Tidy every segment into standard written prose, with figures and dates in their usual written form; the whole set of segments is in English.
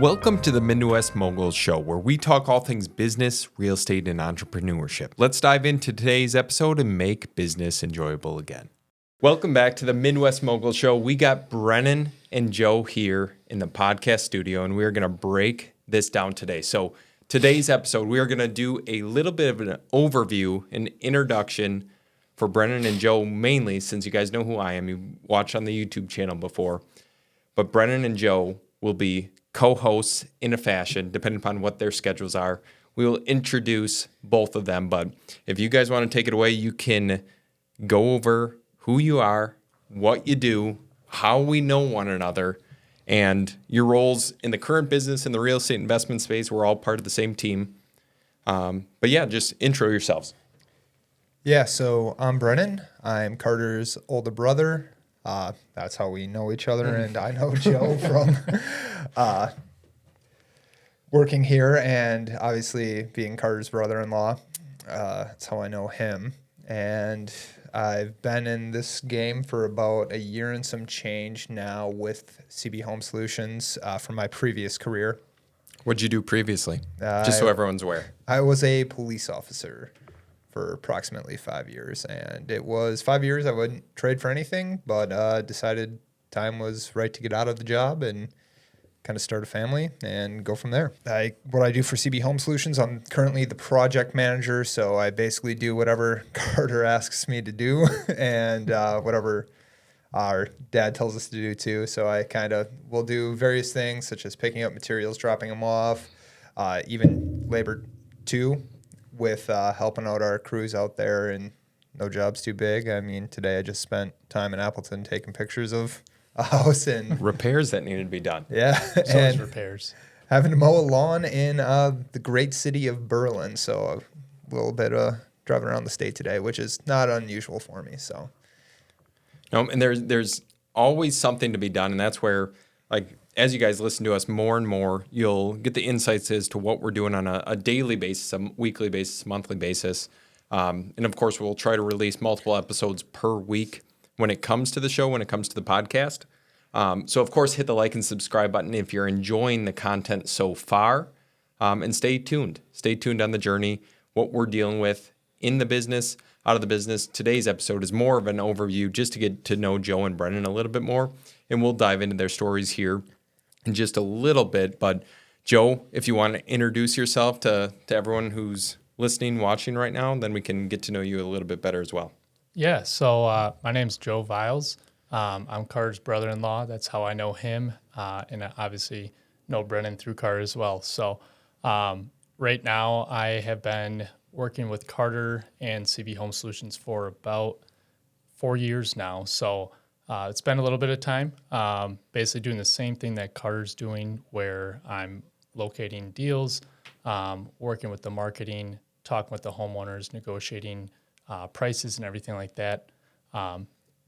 Welcome to the Midwest Moguls Show, where we talk all things business, real estate, and entrepreneurship. Let's dive into today's episode and make business enjoyable again. Welcome back to the Midwest Moguls Show. We got Brennan and Joe here in the podcast studio, and we're going to break this down today. So today's episode, we are going to do a little bit of an overview, an introduction for Brennan and Joe, mainly since you guys know who I am. You watched on the YouTube channel before. But Brennan and Joe will be co-hosts in a fashion, depending upon what their schedules are. We will introduce both of them, but if you guys want to take it away, you can go over who you are, what you do, how we know one another, and your roles in the current business and the real estate investment space. We're all part of the same team. But yeah, just intro yourselves. Yeah, so I'm Brennan. I'm Carter's older brother. That's how we know each other, and I know Joe from working here and obviously being Carter's brother-in-law. That's how I know him. And I've been in this game for about a year and some change now with CB Home Solutions from my previous career. What'd you do previously? Just so everyone's aware. I was a police officer for approximately 5 years, and it was 5 years I wouldn't trade for anything, but decided time was right to get out of the job and kind of start a family and go from there. What I do for CB Home Solutions, I'm currently the project manager, so I basically do whatever Carter asks me to do and whatever our dad tells us to do too. So I kind of will do various things such as picking up materials, dropping them off, even labor too, with helping out our crews out there, and no job's too big. I mean, today I just spent time in Appleton taking pictures of a house and repairs that needed to be done. Yeah, so and repairs. Having to mow a lawn in the great city of Berlin. So a little bit of driving around the state today, which is not unusual for me. So, no, and there's always something to be done, and that's where, like, as you guys listen to us more and more, you'll get the insights as to what we're doing on a daily basis, a weekly basis, monthly basis. And of course, we'll try to release multiple episodes per week when it comes to the show, when it comes to the podcast. So of course, hit the like and subscribe button if you're enjoying the content so far. And stay tuned. Stay tuned on the journey, what we're dealing with in the business, out of the business. Today's episode is more of an overview just to get to know Joe and Brennan a little bit more. And we'll dive into their stories here in just a little bit. But Joe, if you want to introduce yourself to everyone who's listening, watching right now, then we can get to know you a little bit better as well. Yeah, so my name's Joe Vils. I'm Carter's brother-in-law. That's how I know him, and I obviously know Brennan through Carter as well. So right now I have been working with Carter and CB Home Solutions for about 4 years now. So it's been a little bit of time, basically doing the same thing that Carter's doing, where I'm locating deals, working with the marketing, talking with the homeowners, negotiating prices and everything like that.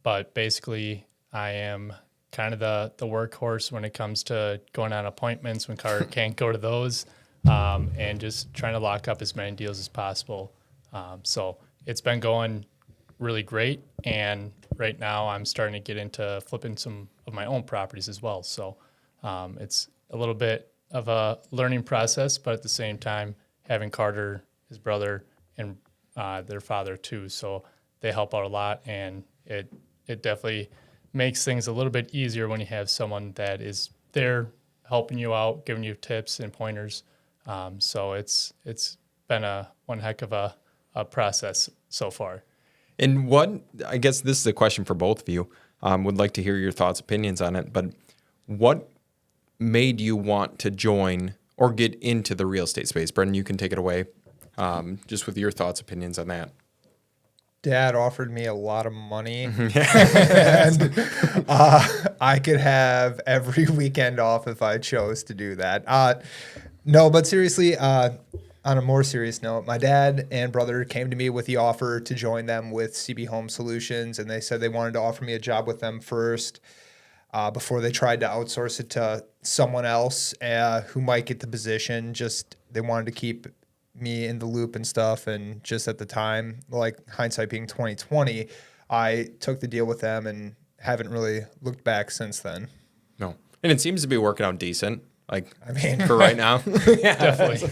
But basically, I am kind of the workhorse when it comes to going on appointments when Carter can't go to those, and just trying to lock up as many deals as possible. So it's been going really great, and right now I'm starting to get into flipping some of my own properties as well. So it's a little bit of a learning process, but at the same time, having Carter, his brother, and their father too, so they help out a lot, and it definitely makes things a little bit easier when you have someone that is there helping you out, giving you tips and pointers. So it's been one heck of a process so far. And what, I guess this is a question for both of you, would like to hear your thoughts, opinions on it, but what made you want to join or get into the real estate space? Brendan, you can take it away, just with your thoughts, opinions on that. Dad offered me a lot of money, and I could have every weekend off if I chose to do that. No, but seriously, on a more serious note, my dad and brother came to me with the offer to join them with CB Home Solutions, and they said they wanted to offer me a job with them first before they tried to outsource it to someone else who might get the position. Just they wanted to keep me in the loop and stuff, and just at the time, like hindsight being 2020, I took the deal with them and haven't really looked back since then. No. And it seems to be working out decent. Like, I mean, for right now. Definitely.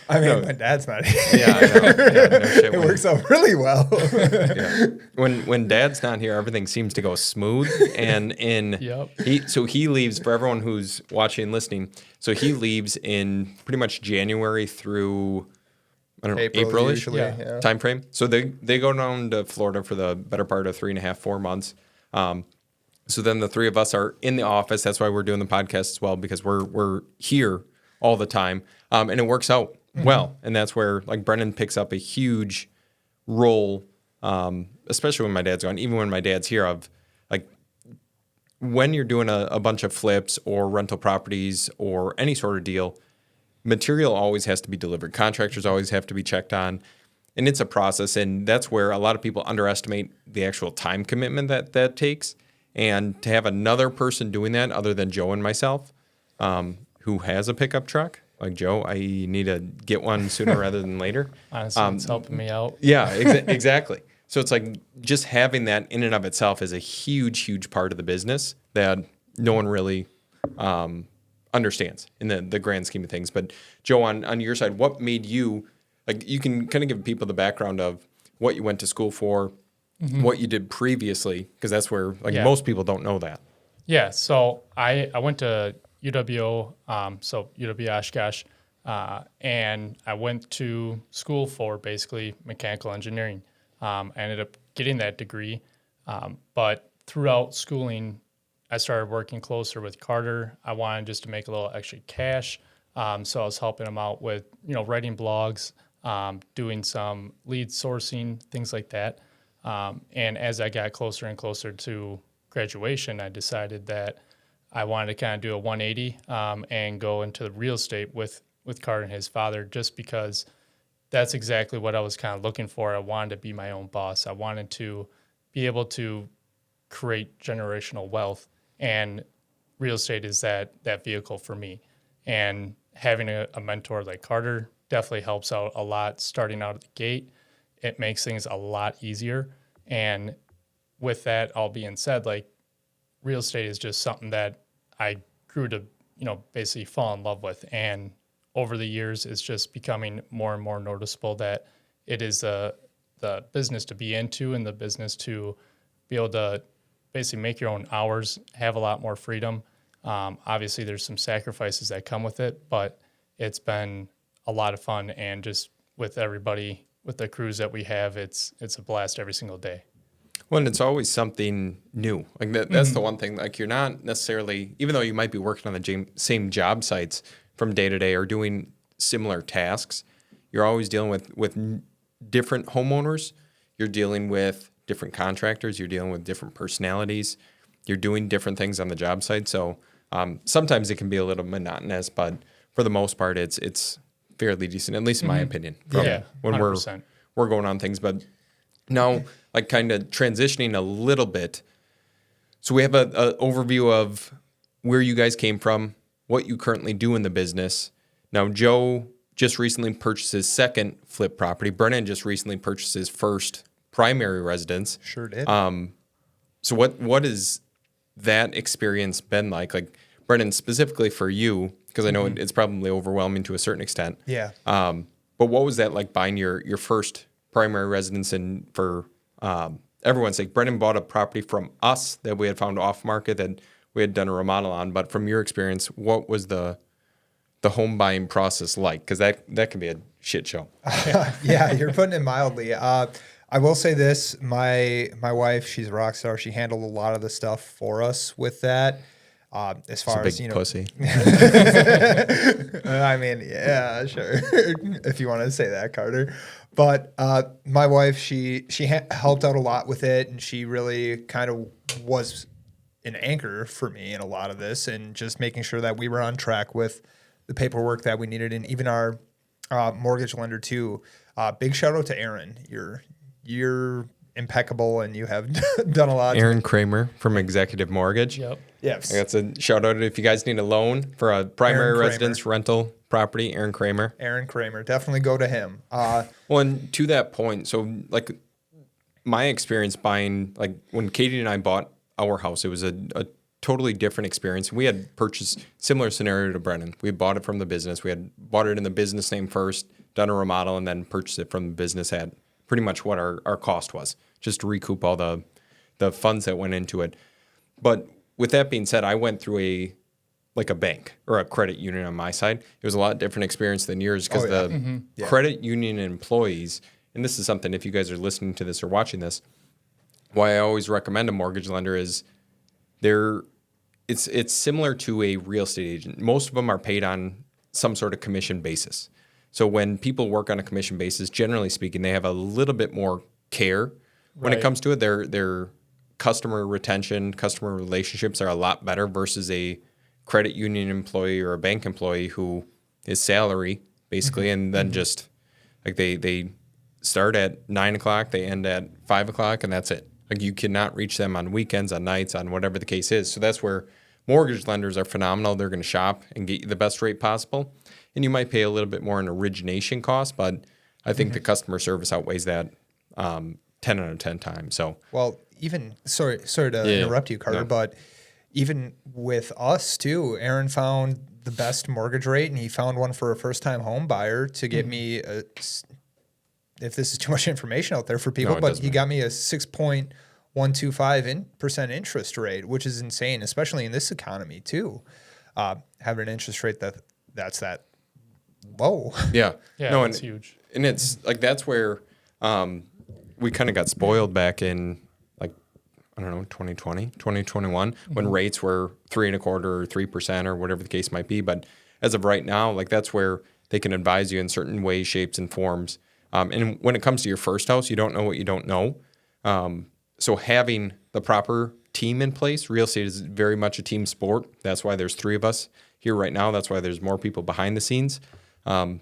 I mean, my dad's not here. Yeah, I know. Yeah, no shit. It works out really well. Yeah. When Dad's not here, everything seems to go smooth. And Yep. he leaves, for everyone who's watching and listening. So he leaves in pretty much January through, I don't know, April-ish usually, Yeah. time frame. So they go down to Florida for the better part of 3.5, 4 months. So then the three of us are in the office. That's why we're doing the podcast as well, because we're here all the time, and it works out well. And that's where like Brennan picks up a huge role, especially when my dad's gone. Even when my dad's here, of like when you're doing a bunch of flips or rental properties or any sort of deal, material always has to be delivered. Contractors always have to be checked on. And it's a process. And that's where a lot of people underestimate the actual time commitment that takes. And to have another person doing that other than Joe and myself, who has a pickup truck, like Joe, I need to get one sooner rather than later. Honestly, it's helping me out. Yeah, exactly. So it's like just having that in and of itself is a huge, huge part of the business that no one really understands in the grand scheme of things. But Joe, on your side, what made you, like, you can kind of give people the background of what you went to school for, what you did previously, because that's where most people don't know that. Yeah, so I went to UWO, so UW Oshkosh, and I went to school for basically mechanical engineering. I ended up getting that degree, but throughout schooling, I started working closer with Carter. I wanted just to make a little extra cash, so I was helping him out with writing blogs, doing some lead sourcing, things like that. And as I got closer and closer to graduation, I decided that I wanted to kind of do a 180 and go into the real estate with Carter and his father, just because that's exactly what I was kind of looking for. I wanted to be my own boss. I wanted to be able to create generational wealth, and real estate is that vehicle for me. And having a mentor like Carter definitely helps out a lot starting out at the gate. It makes things a lot easier. And with that all being said, like, real estate is just something that I grew to, basically fall in love with. And over the years, it's just becoming more and more noticeable that it is the business to be into and the business to be able to basically make your own hours, have a lot more freedom. Obviously, there's some sacrifices that come with it, but it's been a lot of fun. And just with everybody, with the crews that we have, it's a blast every single day. Well, and it's always something new. Like that's the one thing. Like, you're not necessarily, even though you might be working on the same job sites from day to day or doing similar tasks, you're always dealing with different homeowners. You're dealing with different contractors. You're dealing with different personalities. You're doing different things on the job site. So sometimes it can be a little monotonous, but for the most part, it's fairly decent, at least in my opinion. Yeah, when 100%. we're going on things, but now, like, kind of transitioning a little bit. So we have a overview of where you guys came from, what you currently do in the business. Now, Joe just recently purchased his second flip property. Brennan just recently purchased his first primary residence. Sure did. So what has that experience been like? Like, Brennan, specifically for you, because I know it's probably overwhelming to a certain extent. Yeah. But what was that like buying your first primary residence? And for everyone's sake, Brennan bought a property from us that we had found off market that we had done a remodel on. But from your experience, what was the home buying process like? Because that can be a shit show. Yeah, you're putting it mildly. I will say this: my wife, she's a rock star. She handled a lot of the stuff for us with that. As far It's as a big pussy. I mean, yeah, sure. If you want to say that, Carter. But my wife, she helped out a lot with it, and she really kind of was an anchor for me in a lot of this, and just making sure that we were on track with the paperwork that we needed, and even our mortgage lender too. Big shout out to Aaron. You're impeccable, and you have done a lot. Aaron Kramer from Executive Mortgage. Yep. Yes. That's a shout out if you guys need a loan for a primary residence rental property. Aaron Kramer. Aaron Kramer. Definitely go to him. Well, and to that point, so like my experience buying, like when Katie and I bought our house, it was a totally different experience. We had purchased similar scenario to Brennan. We bought it from the business. We had bought it in the business name first, done a remodel, and then purchased it from the business at pretty much what our cost was, just to recoup all the funds that went into it. But with that being said, I went through a bank or a credit union on my side. It was a lot different experience than yours because credit union employees, and this is something, if you guys are listening to this or watching this, why I always recommend a mortgage lender is it's similar to a real estate agent. Most of them are paid on some sort of commission basis. So when people work on a commission basis, generally speaking, they have a little bit more care when it comes to it. Their customer retention, customer relationships are a lot better versus a credit union employee or a bank employee who is salary basically, and then just like they start at 9 o'clock, they end at 5 o'clock, and that's it. Like you cannot reach them on weekends, on nights, on whatever the case is. So that's where mortgage lenders are phenomenal. They're going to shop and get you the best rate possible. And you might pay a little bit more in origination cost, but I think the customer service outweighs that 10 out of 10 times. So, well, even sorry to interrupt you, Carter, but even with us too, Aaron found the best mortgage rate, and he found one for a first-time home buyer to get me a. If this is too much information out there for people, but he got me a 6.125% interest rate, which is insane, especially in this economy too. Having an interest rate that's that low. Yeah, no, it's huge. And it's like that's where we kind of got spoiled back in 2020, 2021, when rates were 3.25% or 3% or whatever the case might be. But as of right now, like that's where they can advise you in certain ways, shapes, and forms. And when it comes to your first house, you don't know what you don't know. So having the proper team in place, real estate is very much a team sport. That's why there's 3 of us here right now. That's why there's more people behind the scenes. But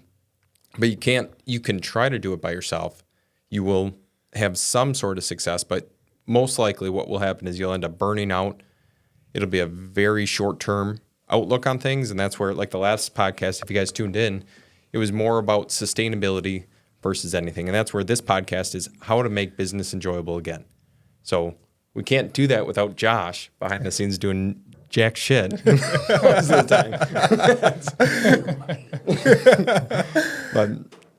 you can try to do it by yourself. You will have some sort of success, but most likely what will happen is you'll end up burning out. It'll be a very short-term outlook on things. And that's where, like the last podcast, if you guys tuned in, it was more about sustainability versus anything. And that's where this podcast is how to make business enjoyable again. So we can't do that without Josh behind the scenes doing jack shit most of the time. But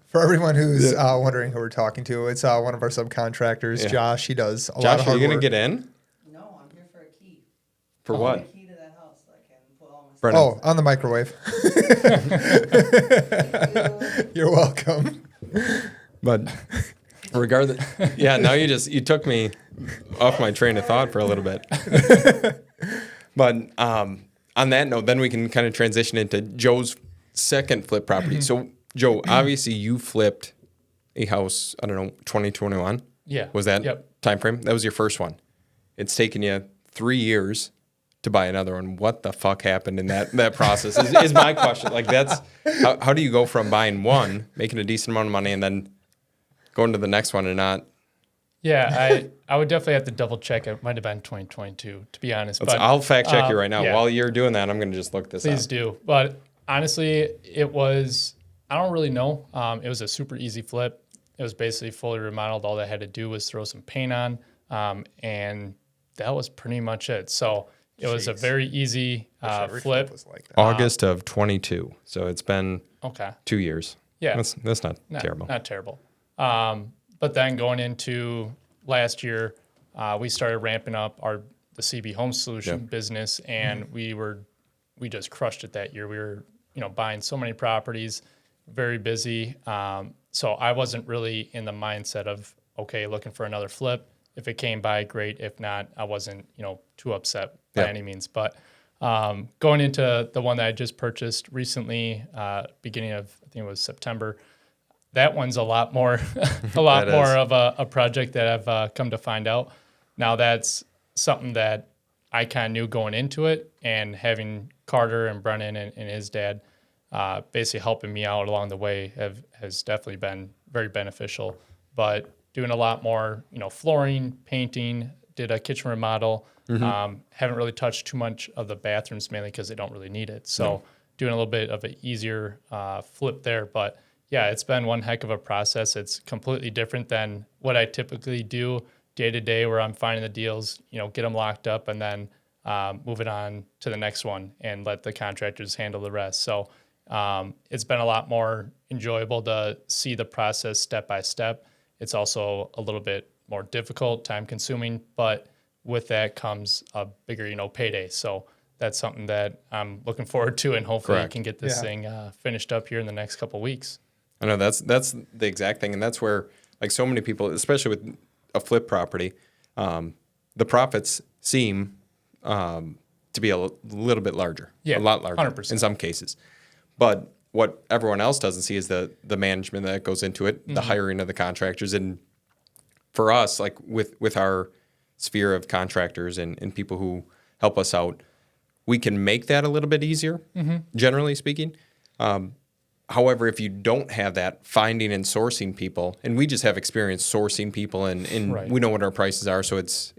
for everyone who's wondering who we're talking to, it's one of our subcontractors, Josh. He does a lot of hard work. Josh, are you going to get in? No, I'm here for a key. For what? A key to that house so I can put all my Brennan. Oh, on the microwave. You're welcome. But regardless, now you took me off my train of thought for a little bit. But on that note, then we can kind of transition into Joe's second flip property. So Joe, obviously you flipped a house, 2021. Yeah. Was that time frame? That was your first one. It's taken you 3 years to buy another one. What the fuck happened in that process is my question. Like that's, how do you go from buying one, making a decent amount of money, and then going to the next one and not? Yeah, I would definitely have to double check. It might have been 2022, to be honest. But I'll fact check you right now. While you're doing that, I'm going to just look this up. Please do. But honestly, it was, I don't really know. It was a super easy flip. It was basically fully remodeled. All they had to do was throw some paint on, and that was pretty much it. So it was a very easy flip. Was like that. August of 22. So it's been 2 years. Yeah. That's not terrible. Not terrible. But then going into last year, we started ramping up the CB Home Solution business, and we just crushed it that year. We were, buying so many properties, very busy. So I wasn't really in the mindset of, looking for another flip. If it came by, great. If not, I wasn't, too upset by any means. But going into the one that I just purchased recently, beginning of, I think it was September, that one's a lot more, of a project that I've come to find out. Now that's something that I kind of knew going into it, and having Carter and Brennan and his dad basically helping me out along the way has definitely been very beneficial. But doing a lot more, flooring, painting, did a kitchen remodel. Haven't really touched too much of the bathrooms, mainly because they don't really need it. So doing a little bit of an easier flip there. But yeah, it's been one heck of a process. It's completely different than what I typically do day to day, where I'm finding the deals, get them locked up, and then move it on to the next one and let the contractors handle the rest. So it's been a lot more enjoyable to see the process step by step. It's also a little bit more difficult, time consuming, but with that comes a bigger, payday. So that's something that I'm looking forward to, and hopefully Correct. I can get this thing finished up here in the next couple of weeks. I know that's the exact thing, and that's where like so many people, especially with a flip property, the profits seem to be a little bit larger, Yeah, a lot larger 100%. in some cases. But what everyone else doesn't see is the management that goes into it, the hiring of the contractors, and for us, like with our sphere of contractors and people who help us out, we can make that a little bit easier, generally speaking. However, if you don't have that, finding and sourcing people, and we just have experience sourcing people, and Right. we know what our prices are, so it's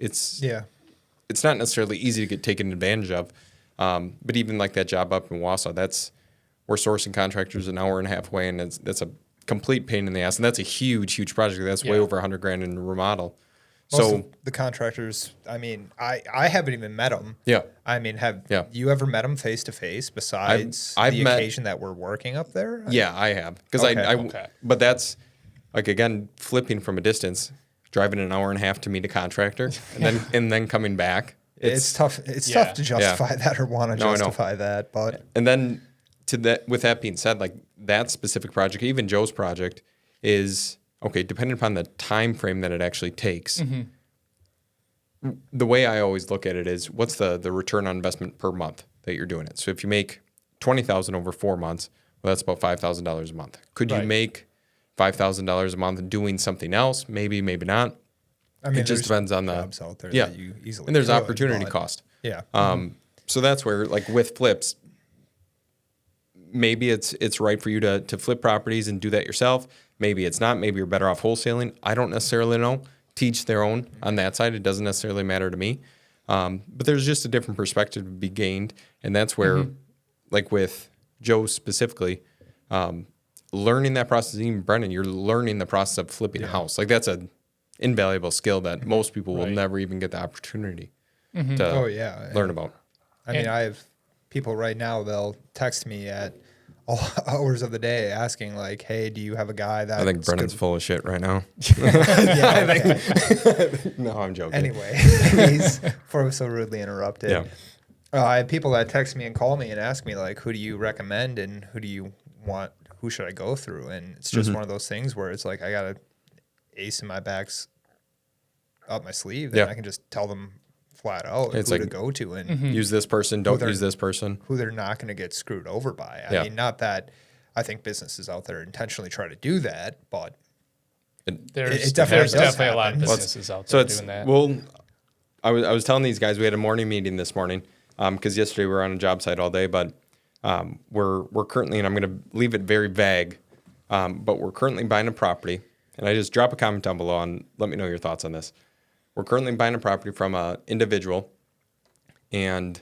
not necessarily easy to get taken advantage of. But even like that job up in Wausau, we're sourcing contractors an hour and a half away, and that's a complete pain in the ass, and that's a huge project. That's way over $100,000 in remodel. Most So of the contractors, I mean, I haven't even met them. Yeah. I mean, have Yeah. you ever met them face to face besides I've the met- occasion that we're working up there? yeah, I have because Okay. but that's like again flipping from a distance, driving an hour and a half to meet a contractor, and then coming back. It's tough. It's Yeah. tough to justify that or want to No, I know. justify that, but And then with that being said, like that specific project, even Joe's project, is okay, depending upon the time frame that it actually takes. The way I always look at it is what's the return on investment per month that you're doing it. So if you make $20,000 over 4 months, well, that's about $5,000 a month. Could you Right. make $5,000 a month doing something else? Maybe, maybe not. I mean, It just there's depends on the jobs out there yeah, that you easily and there's could, opportunity but- cost. Yeah. So that's where, like with flips, maybe it's right for you to flip properties and do that yourself. Maybe it's not. Maybe you're better off wholesaling. I don't necessarily know. Teach their own on that side. It doesn't necessarily matter to me. But there's just a different perspective to be gained, and that's where, like with Joe specifically, learning that process. Even Brennan, you're learning the process of flipping a house. Like that's an invaluable skill that most people will Right. never even get the opportunity to Oh, yeah. learn about. I mean, I have people right now, they'll text me at all hours of the day asking like, hey, do you have a guy that I think Brennan's full of shit right now. yeah, okay. No, I'm joking. Anyway, he's for so rudely interrupted. Yeah. I have people that text me and call me and ask me like, who do you recommend and who do you want? Who should I go through? And it's just one of those things where it's like I got a ace in my backs up my sleeve, and Yeah. I can just tell them flat out It's who like- to go to and Use this person. Don't they're- use this person. who they're not going to get screwed over by. I Yeah. mean, not that I think businesses out there intentionally try to do that, but There's It definitely there's does definitely a lot of happen. businesses out So there it's doing that. well, I was telling these guys we had a morning meeting this morning because yesterday we were on a job site all day, but we're currently, and I'm going to leave it very vague, but we're currently buying a property, and I just drop a comment down below and let me know your thoughts on this. We're currently buying a property from an individual, and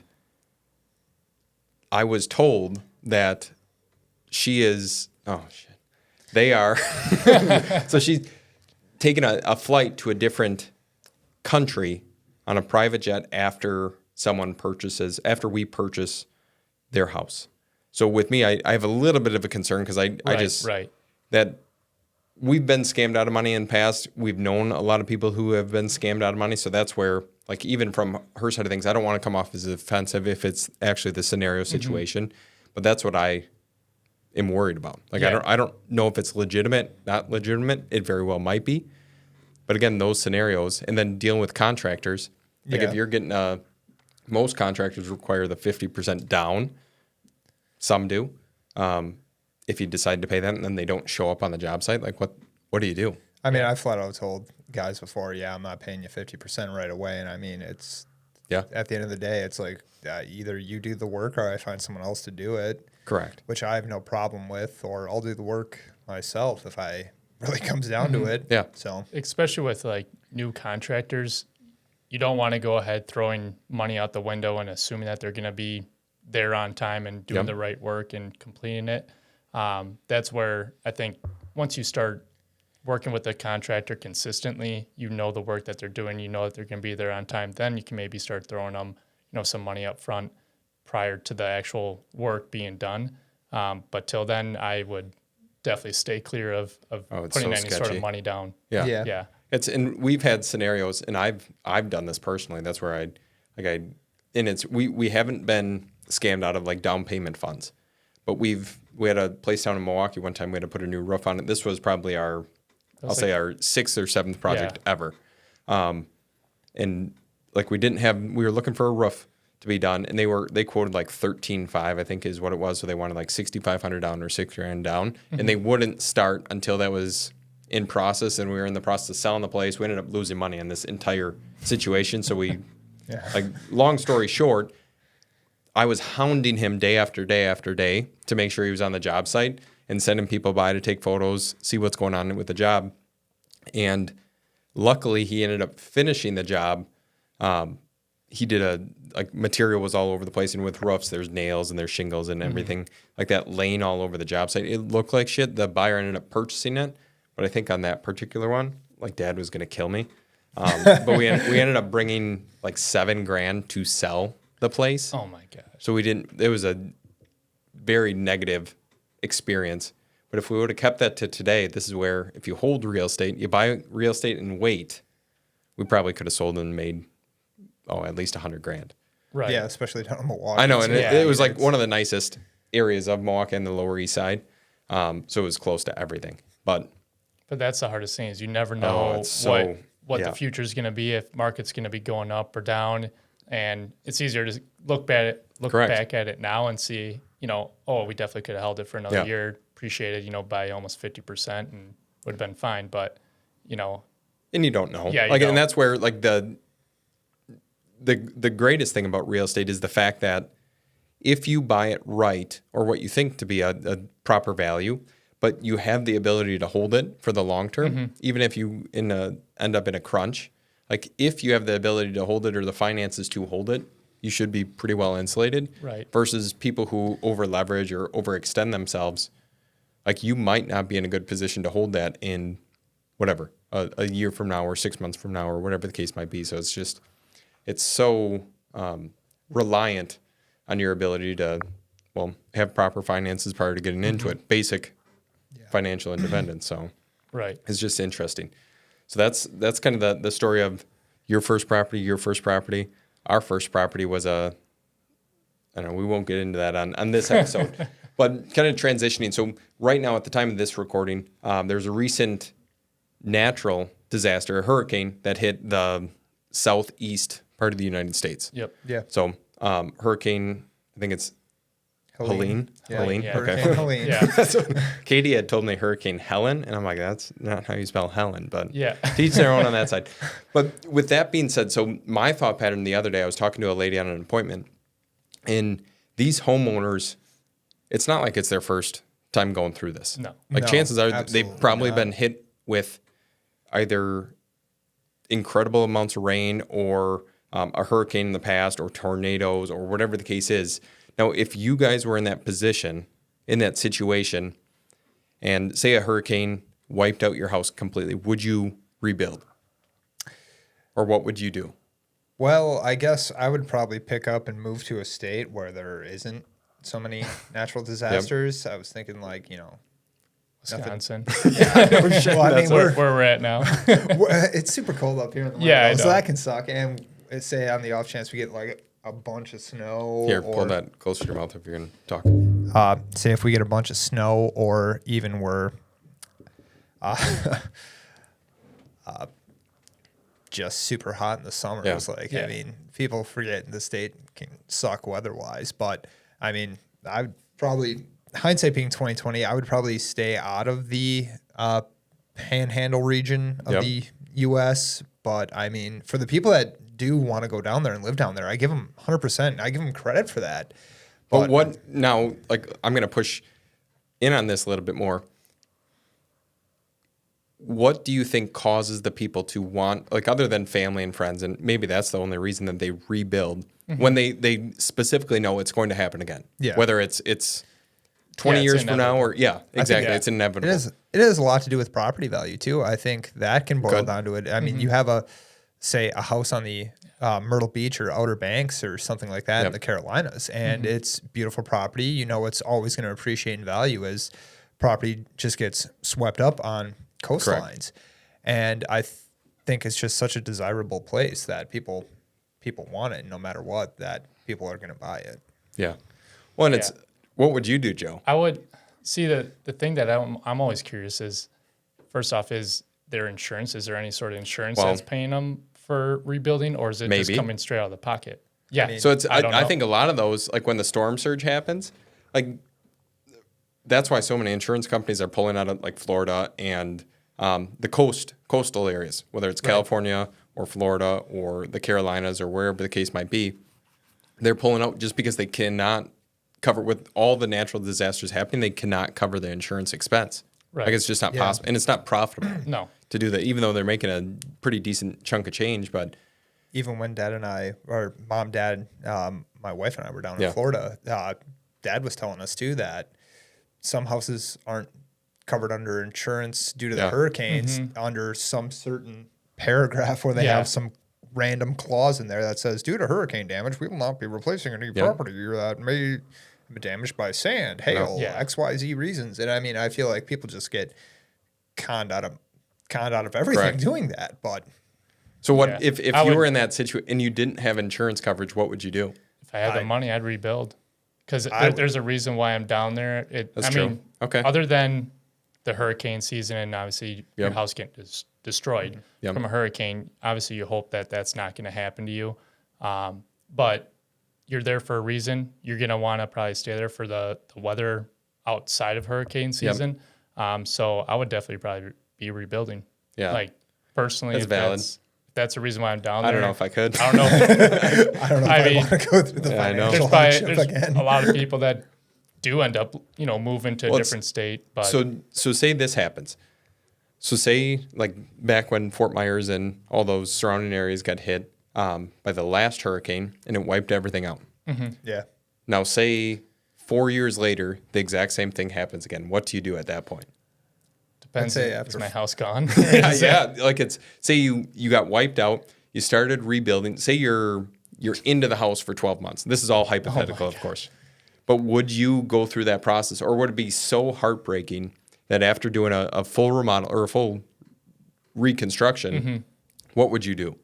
I was told that she is, oh shit, they are, so she's taking a flight to a different country on a private jet after we purchase their house. So with me, I have a little bit of a concern because I just, right. that we've been scammed out of money in the past. We've known a lot of people who have been scammed out of money. So that's where, like, even from her side of things, I don't want to come off as offensive if it's actually the scenario situation, but that's what I am worried about. Like, Yeah. I don't know if it's legitimate, not legitimate. It very well might be. But again, those scenarios, and then dealing with contractors, like Yeah. if you're getting most contractors require the 50% down. Some do. If you decide to pay them and then they don't show up on the job site, like what do you do? I mean, I flat out told guys before, yeah, I'm not paying you 50% right away. And I mean, it's Yeah, at the end of the day, it's like either you do the work or I find someone else to do it, correct. which I have no problem with, or I'll do the work myself if I really comes down to it. Yeah. So Especially with like new contractors, you don't want to go ahead throwing money out the window and assuming that they're going to be there on time and doing Yep. the right work and completing it. That's where I think once you start working with the contractor consistently, you know the work that they're doing, you know that they're going to be there on time, then you can maybe start throwing them, some money up front prior to the actual work being done. But till then, I would definitely stay clear of putting any sort of money down. Yeah. And we've had scenarios, and I've done this personally. That's where we haven't been scammed out of like down payment funds, but we had a place down in Milwaukee one time. We had to put a new roof on it. This was probably our 6th or 7th project ever. And like we were looking for a roof to be done, and they quoted like 13.5, I think is what it was. So they wanted like $6,500 down or $6,000 down, and they wouldn't start until that was in process, and we were in the process of selling the place. We ended up losing money on this entire situation. So we, like, long story short, I was hounding him day after day after day to make sure he was on the job site and sending people by to take photos, see what's going on with the job. And luckily, he ended up finishing the job. He did material was all over the place, and with roofs, there's nails and there's shingles and everything like that laying all over the job site. It looked like shit. The buyer ended up purchasing it, but I think on that particular one, like Dad was going to kill me. But we ended up bringing like $7,000 to sell the place. Oh my gosh. So it was a very negative experience. But if we would have kept that to today, this is where if you hold real estate, you buy real estate and wait, we probably could have sold and made, at least $100,000. Right. Yeah, especially down in Milwaukee. I know. And it was like one of the nicest areas of Milwaukee and the Lower East Side. So it was close to everything. But that's the hardest thing is you never know what the future is going to be, if market's going to be going up or down. And it's easier to look back at it now and see, we definitely could have held it for another year, appreciated, by almost 50% and would have been fine. But, and you don't know. Yeah. And that's where like the greatest thing about real estate is the fact that if you buy it right, or what you think to be a proper value, but you have the ability to hold it for the long term, even if you end up in a crunch. Like if you have the ability to hold it or the finances to hold it, you should be pretty well insulated. Right. Versus people who over leverage or overextend themselves. Like you might not be in a good position to hold that in whatever, a year from now or 6 months from now or whatever the case might be. So it's so reliant on your ability to, have proper finances prior to getting into it. Basic financial independence. So right. It's just interesting. So that's kind of the story of your first property. Our first property was I don't know, we won't get into that on this episode, but kind of transitioning. So right now at the time of this recording, there's a recent natural disaster, a hurricane that hit the southeast part of the United States. Yep. Yeah. So hurricane, I think it's Helene. Yeah. Helene. Yeah. Okay. Hurricane Helene. Yeah. Katie had told me Hurricane Helen, and I'm like, that's not how you spell Helen, but Yeah. teach their own on that side. But with that being said, so my thought pattern the other day, I was talking to a lady on an appointment, and these homeowners, it's not like it's their first time going through this. No. Like No, chances are absolutely they've probably not. been hit with either incredible amounts of rain or a hurricane in the past or tornadoes or whatever the case is. Now, if you guys were in that position, in that situation, and say a hurricane wiped out your house completely, would you rebuild? Or what would you do? Well, I guess I would probably pick up and move to a state where there isn't so many natural disasters. I was thinking like, Wisconsin. well, I mean, Where we're at now. it's super cold up here in the winter, Yeah, I so know. that can suck. And say on the off chance we get like a bunch of snow. Here, pull that closer to your mouth if you're going to talk. Say if we get a bunch of snow, or even we're just super hot in the summer. Yeah. It's like, Yeah. I mean, people forget the state can suck weather-wise, but I mean, I would probably, hindsight being 2020, I would probably stay out of the panhandle region of Yep. the U.S. But I mean, for the people that do want to go down there and live down there, I give them 100%. I give them credit for that. But what now, like, I'm going to push in on this a little bit more. What do you think causes the people to want, like, other than family and friends, and maybe that's the only reason that they rebuild, when they specifically know it's going to happen again? Yeah. Whether it's 20 it's years from now or, exactly, yeah. it's inevitable. It has a lot to do with property value too. I think that can boil Good. down to it. I mean, you have say a house on the Myrtle Beach or Outer Banks or something like that Yep. in the Carolinas. And it's beautiful property. You know, it's always going to appreciate in value as property just gets swept up on coastlines. And I think it's just such a desirable place that people want it no matter what, that people are going to buy it. Yeah. Well, and it's, what would you do, Joe? I would see the thing that I'm always curious is, first off, is their insurance? Is there any sort of insurance Well, that's paying them for rebuilding, or is it just maybe. coming straight out of the pocket? Yeah. So it's, don't I know. think a lot of those, like when the storm surge happens, like that's why so many insurance companies are pulling out of like Florida and the coastal areas, whether it's California or Florida or the Carolinas or wherever the case might be. They're pulling out just because they cannot cover, with all the natural disasters happening, they cannot cover the insurance expense. Right. Like it's just not possible, and it's not profitable No. to do that, even though they're making a pretty decent chunk of change. But Even when Dad and I, or Mom, Dad, my wife and I were down in Yeah. Florida, Dad was telling us too that some houses aren't covered under insurance due to the Yeah. hurricanes under some certain paragraph where they Yeah. have some random clause in there that says, due to hurricane damage, we will not be replacing any property that may be damaged by sand, hail, Yeah. XYZ reasons. And I mean, I feel like people just get conned out of everything Correct. doing that. But so what Yeah. if I you would- were in that situation and you didn't have insurance coverage? What would you do? If I had the money, I'd rebuild. Because I would. there's a reason why I'm down there. That's I true. mean, Okay. other than the hurricane season and obviously your Yep. house getting destroyed Yep. from a hurricane, obviously you hope that that's not going to happen to you. But you're there for a reason. You're going to want to probably stay there for the weather outside of hurricane season. So I would definitely probably be rebuilding. Yeah. Like personally, That's if valid. that's the reason why I'm down there. I don't know if I could. I don't know. If, I don't know if I I mean, want to go through the Yeah, I know. financial there's hardship probably again. a lot of people that do end up, moving to a Well, it's- different state. But So say this happens. So say like back when Fort Myers and all those surrounding areas got hit by the last hurricane and it wiped everything out. Yeah. Now say 4 years later the exact same thing happens again. What do you do at that point? depends. say Is after my house gone? yeah, like it's, say you got wiped out, you started rebuilding. Say you're into the house for 12 months. This is all hypothetical, of course. But would you go through that process, or would it be so heartbreaking that after doing a full remodel or a full reconstruction, what would you do?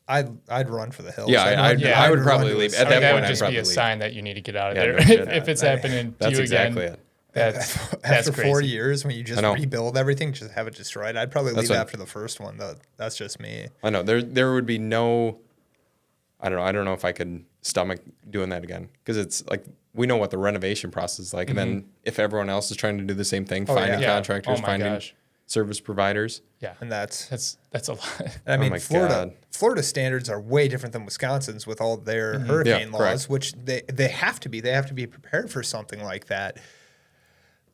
I'd run for the hills. Yeah, I would run probably to a leave. side. At that that point, would I'd just probably be a leave. sign that you need to get out of Yeah, there. no shit. If it's happening to That's you exactly again, it. that's After crazy. 4 years, when you just I know. rebuild everything, just have it destroyed, I'd probably leave what- after the first one. Though that's just me. I know there would be no. I don't know if I could stomach doing that again, because it's like we know what the renovation process is like, and then if everyone else is trying to do the same thing, finding yeah. contractors, Oh my finding gosh. service providers. Yeah, And that's that's a lot. I mean, my Florida God. Florida standards are way different than Wisconsin's with all their hurricane Yeah, laws, correct. which they have to be. They have to be prepared for something like that.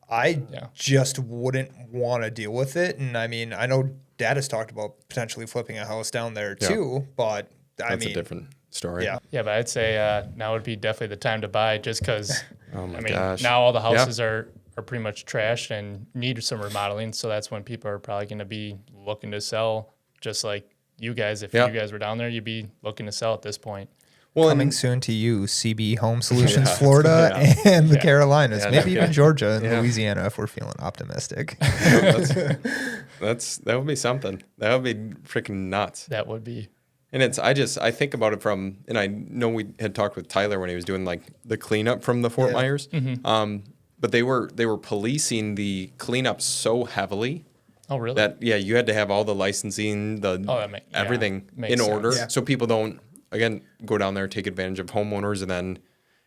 I Yeah. just wouldn't want to deal with it. And I mean, I know Dad has talked about potentially flipping a house down there Yeah. too, but I That's mean, a different story. yeah. Yeah, but I'd say now would be definitely the time to buy, just because. Oh my I mean, gosh. now all the Yeah. houses are pretty much trashed and need some remodeling. So that's when people are probably going to be looking to sell, just like you guys. If Yeah. you guys were down there, you'd be looking to sell at this point. Well, Coming and, soon to you, CB Home Solutions, Florida and the Carolinas, Yeah, maybe yeah. even Georgia and Yeah. Louisiana if we're feeling optimistic. that would be something. That would be freaking nuts. That would be. And I think about it from, and I know we had talked with Tyler when he was doing like the cleanup from the Fort Yeah. Myers. But they were policing the cleanup so heavily Oh, really? that you had to have all the licensing, that yeah, everything makes in order, sense. Yeah. so people don't again go down there, take advantage of homeowners, and then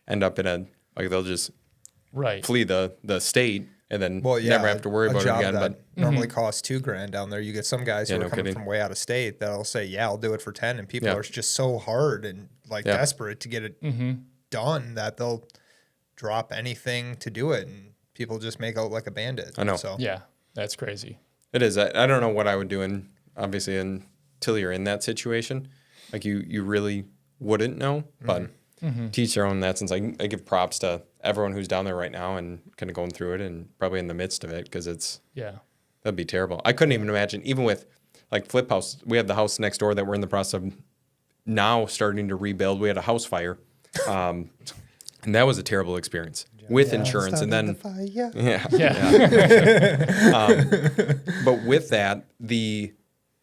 end up in they'll just right. flee the state and then Well, yeah, never have to worry a about it job again. that But normally costs $2,000 down there. You get some guys Yeah, who no are coming kidding. from way out of state that'll say, "Yeah, I'll do it for 10," and people Yeah. are just so hard and like Yeah. desperate to get it done that they'll drop anything to do it, and people just make out like a bandit. I know. So Yeah, that's crazy. it is. I don't know what I would do obviously until you're in that situation. Like you really wouldn't know, but teach their own in that sense. I give props to everyone who's down there right now and kind of going through it and probably in the midst of it, because that'd be terrible. I couldn't even imagine, even with like Flip House, we have the house next door that we're in the process of now starting to rebuild. We had a house fire, and that was a terrible experience with insurance. And then, but with that, the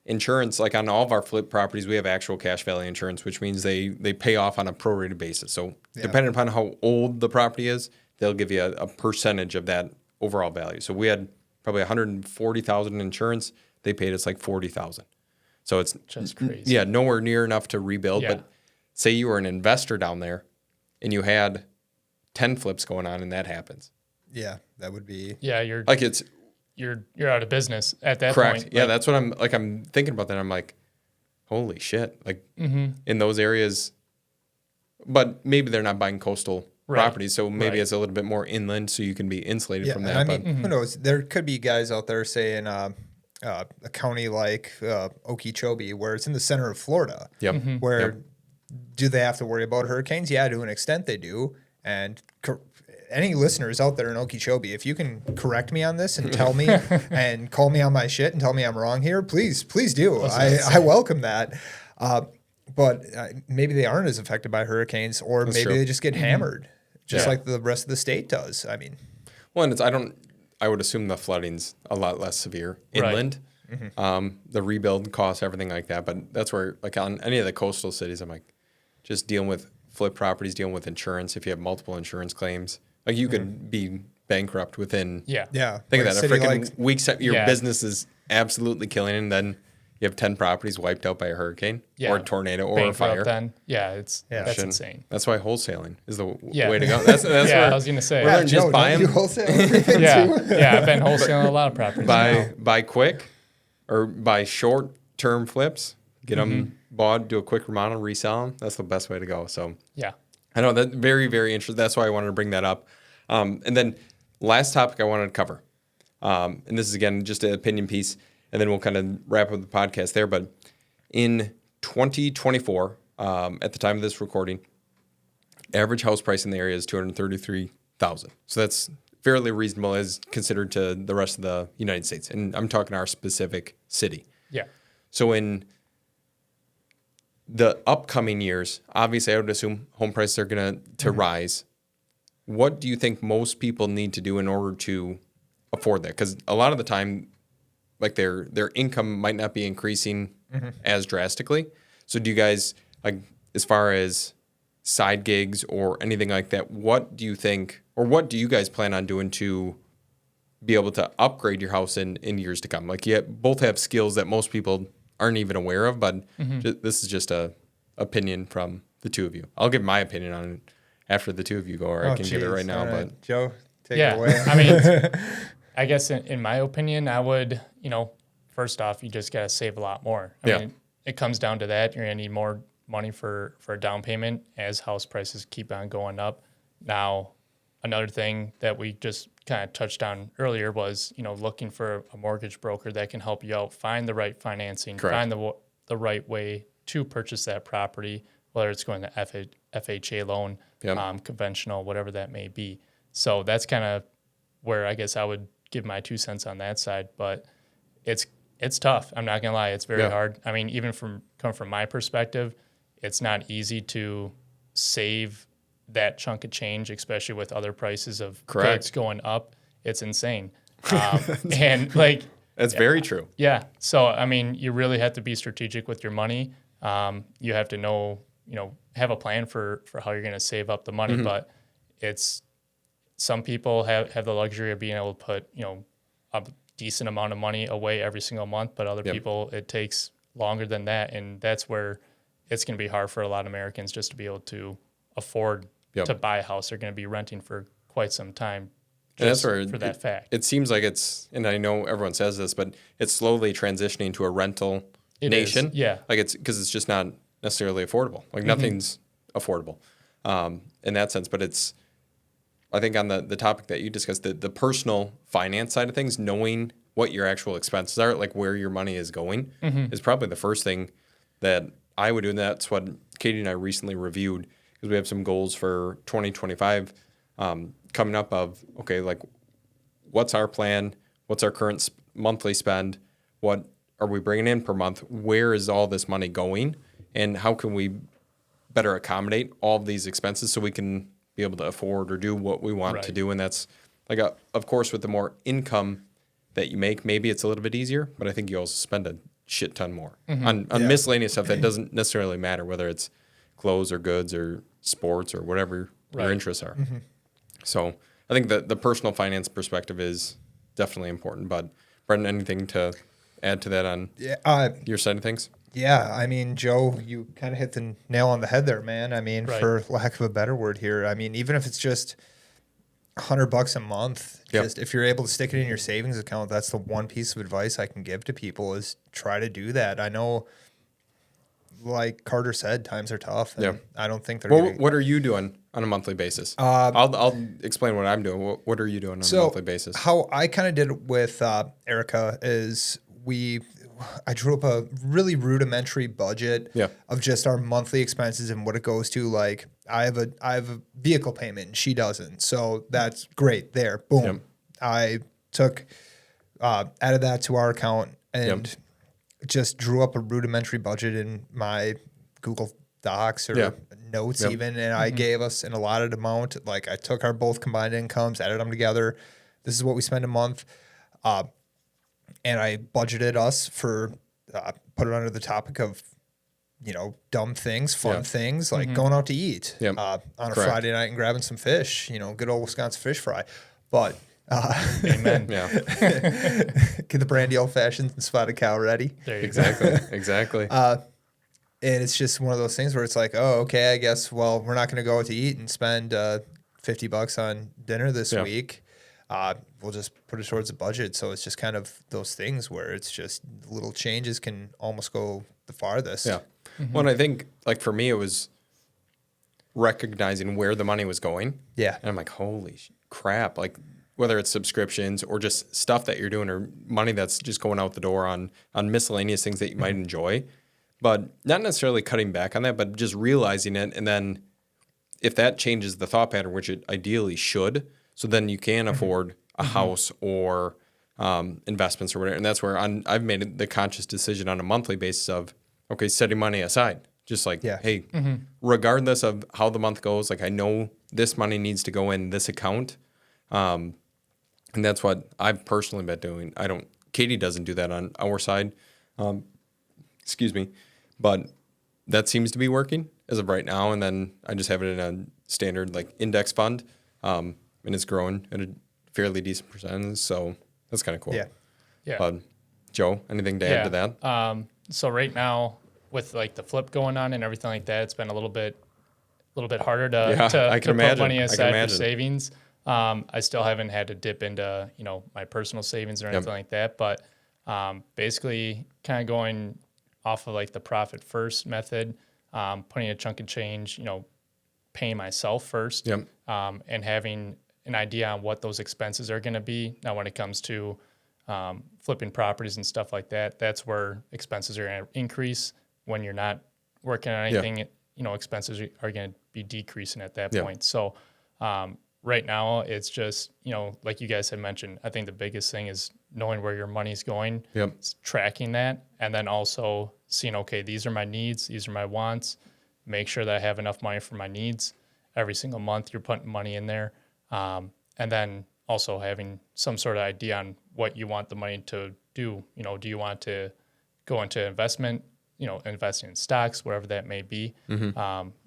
insurance, like on all of our flip properties, we have actual cash value insurance, which means they pay off on a prorated basis. So depending upon how old the property is, they'll give you a percentage of that overall value. So we had probably $140,000 in insurance. They paid us like $40,000. So it's just crazy. Yeah, nowhere near enough to rebuild. Yeah. But say you were an investor down there and you had 10 flips going on and that happens. Yeah, that would be. Yeah, you're Like it's you're out of business at that correct. point. Yeah, Like, that's what I'm thinking about that. I'm like, holy shit. Like in those areas, but maybe they're not buying coastal properties. So maybe it's a little bit more inland so you can be insulated from that. I mean, who knows? There could be guys out there, say in a county like Okeechobee, where it's in the center of Florida. Yep. Where do they have to worry about hurricanes? Yeah, to an extent they do. And any listeners out there in Okeechobee, if you can correct me on this and tell me and call me on my shit and tell me I'm wrong here, please do. I welcome that. But maybe they aren't as affected by hurricanes, or That's maybe true. they just get hammered, just like the rest of the state does. I mean, well, and I would assume the flooding's a lot less severe inland. The rebuild costs, everything like that. But that's where, like on any of the coastal cities, I'm like, just dealing with flip properties, dealing with insurance. If you have multiple insurance claims, like you could be bankrupt within. yeah. Think like of that. A city freaking like- week, your Yeah. business is absolutely killing, and then you have 10 properties wiped out by a hurricane or a tornado or a Bankrupt fire. Then that's Shouldn't- insane. That's why wholesaling is the Yeah. way to go. That's Yeah, where I was gonna say. we're Yeah, learning just buy don't you them, wholesale everything too? yeah, I've been wholesaling a lot of properties. now. buy quick, or buy short-term flips. Get them bought, do a quick remodel, resell them. That's the best way to go. So Yeah. I know that very, very interesting. That's why I wanted to bring that up. And then last topic I wanted to cover, and this is again just an opinion piece, and then we'll kind of wrap up the podcast there. But in 2024, at the time of this recording, average house price in the area is $233,000. So that's fairly reasonable as considered to the rest of the United States, and I'm talking our specific city. Yeah. So in the upcoming years, obviously I would assume home prices are going to rise. What do you think most people need to do in order to afford that? Because a lot of the time, like their income might not be increasing as drastically. So do you guys, like, as far as side gigs or anything like that, what do you think, or what do you guys plan on doing to be able to upgrade your house in years to come? Like, you both have skills that most people aren't even aware of, but this is just a opinion from the two of you. I'll give my opinion on it after the two of you go, or I can give it right now. All right. But Joe, take it away. I mean, I guess in my opinion, I would, first off, you just got to save a lot more. I mean, it comes down to that. You're going to need more money for a down payment as house prices keep on going up. Now, another thing that we just kind of touched on earlier was, looking for a mortgage broker that can help you out, find the right financing, Correct. find the right way to purchase that property, whether it's going to FHA loan, conventional, whatever that may be. So that's kind of where I guess I would give my 2 cents on that side. But it's tough. I'm not gonna lie, it's very hard. I mean, even coming from my perspective, it's not easy to save that chunk of change, especially with other prices of goods going up. It's insane. And like, that's very true. yeah. So, I mean, you really have to be strategic with your money. You have to know, have a plan for how you're going to save up the money. But some people have the luxury of being able to put, a decent amount of money away every single month. But other people, it takes longer than that. And that's where it's going to be hard for a lot of Americans just to be able to afford to buy a house. They're going to be renting for quite some time. And that's where for that fact. It seems like it's, and I know everyone says this, but it's slowly transitioning to a rental nation. Yeah. Like it's because it's just not necessarily affordable. Like nothing's affordable in that sense. But it's, I think on the topic that you discussed, the personal finance side of things, knowing what your actual expenses are, like where your money is going, is probably the first thing that I would do. And that's what Katie and I recently reviewed, because we have some goals for 2025 coming up of, okay, like what's our plan? What's our current monthly spend? What are we bringing in per month? Where is all this money going? and how can we better accommodate all of these expenses so we can be able to afford or do what we want to do. And that's like, of course, with the more income that you make, maybe it's a little bit easier, but I think you also spend a shit ton more on miscellaneous stuff that doesn't necessarily matter, whether it's clothes or goods or sports or whatever your interests are. So I think that the personal finance perspective is definitely important. But Brendan, anything to add to that on your side of things? Yeah, I mean, Joe, you kind of hit the nail on the head there, man. I mean, for lack of a better word here, I mean, even if it's just $100 a month, just if you're able to stick it in your savings account, that's the one piece of advice I can give to people is try to do that. I know, like Carter said, times are tough. And I don't think they're. Well, what are you doing on a monthly basis? I'll explain what I'm doing. What are you doing on a monthly basis? How I kind of did it with Erica is I drew up a really rudimentary budget of just our monthly expenses and what it goes to. Like I have a vehicle payment and she doesn't. So that's great there. Boom. I took, added that to our account and just drew up a rudimentary budget in my Google Docs or notes even. And I gave us an allotted amount. Like I took our both combined incomes, added them together. This is what we spend a month. And I budgeted us for, put it under the topic of, dumb things, fun things, like going out to eat on a Friday night and grabbing some fish, good old Wisconsin fish fry. But, amen. Get the brandy old fashioned and spotted cow ready. There you Exactly. And it's just one of those things where it's like, oh, okay, I guess, well, we're not going to go out to eat and spend $50 on dinner this week. We'll just put it towards the budget. So it's just kind of those things where it's just little changes can almost go the farthest. Yeah. Well, and I think like for me, it was recognizing where the money was going. Yeah. And I'm like, holy crap. Like whether it's subscriptions or just stuff that you're doing or money that's just going out the door on miscellaneous things that you might enjoy, but not necessarily cutting back on that, but just realizing it. And then if that changes the thought pattern, which it ideally should, so then you can afford a house or investments or whatever. And that's where I've made the conscious decision on a monthly basis of, okay, setting money aside. Just like, hey, regardless of how the month goes, like I know this money needs to go in this account. And that's what I've personally been doing. Katie doesn't do that on our side. Excuse me. But that seems to be working as of right now. And then I just have it in a standard like index fund. And it's growing at a fairly decent percentage. So that's kind of cool. Yeah. Joe, anything to add to that? So right now with like the flip going on and everything like that, it's been a little bit harder to put money aside for savings. I still haven't had to dip into, my personal savings or anything like that. But basically kind of going off of like the profit first method, putting a chunk of change, paying myself first, and having an idea on what those expenses are going to be. Now, when it comes to flipping properties and stuff like that, that's where expenses are going to increase. When you're not working on anything, expenses are going to be decreasing at that point. So right now, it's just, like you guys had mentioned, I think the biggest thing is knowing where your money's going, tracking that, and then also seeing, okay, these are my needs, these are my wants, make sure that I have enough money for my needs. Every single month, you're putting money in there. And then also having some sort of idea on what you want the money to do. Do you want to go into investment, investing in stocks, wherever that may be?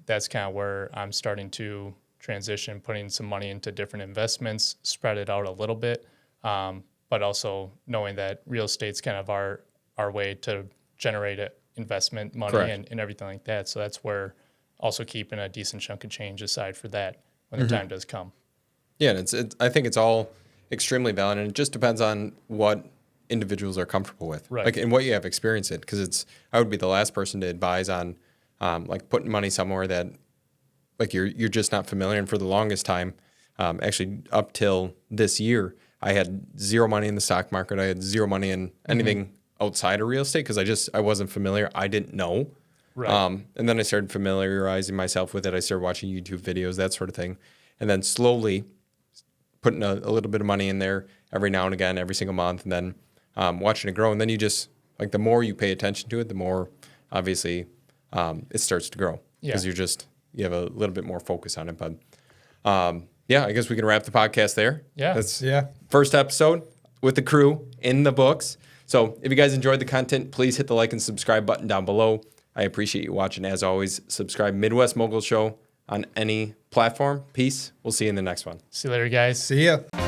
That's kind of where I'm starting to transition, putting some money into different investments, spread it out a little bit, but also knowing that real estate's kind of our way to generate investment money and everything like that. So that's where also keeping a decent chunk of change aside for that when the time does come. Yeah, and I think it's all extremely valid, and it just depends on what individuals are comfortable with, like, and what you have experience in. Because I would be the last person to advise on, like, putting money somewhere that, like, you're just not familiar. And for the longest time, actually up till this year, I had zero money in the stock market. I had zero money in anything outside of real estate because I wasn't familiar. I didn't know. And then I started familiarizing myself with it. I started watching YouTube videos, that sort of thing, and then slowly putting a little bit of money in there every now and again, every single month, and then watching it grow. And then you just, like, the more you pay attention to it, the more, obviously, it starts to grow because Yeah. you have a little bit more focus on it. But yeah, I guess we can wrap the podcast there. Yeah. That's Yeah. first episode with the crew in the books. So if you guys enjoyed the content, please hit the like and subscribe button down below. I appreciate you watching. As always, subscribe Midwest Mogul Show on any platform. Peace. We'll see you in the next one. See you later, guys. See ya.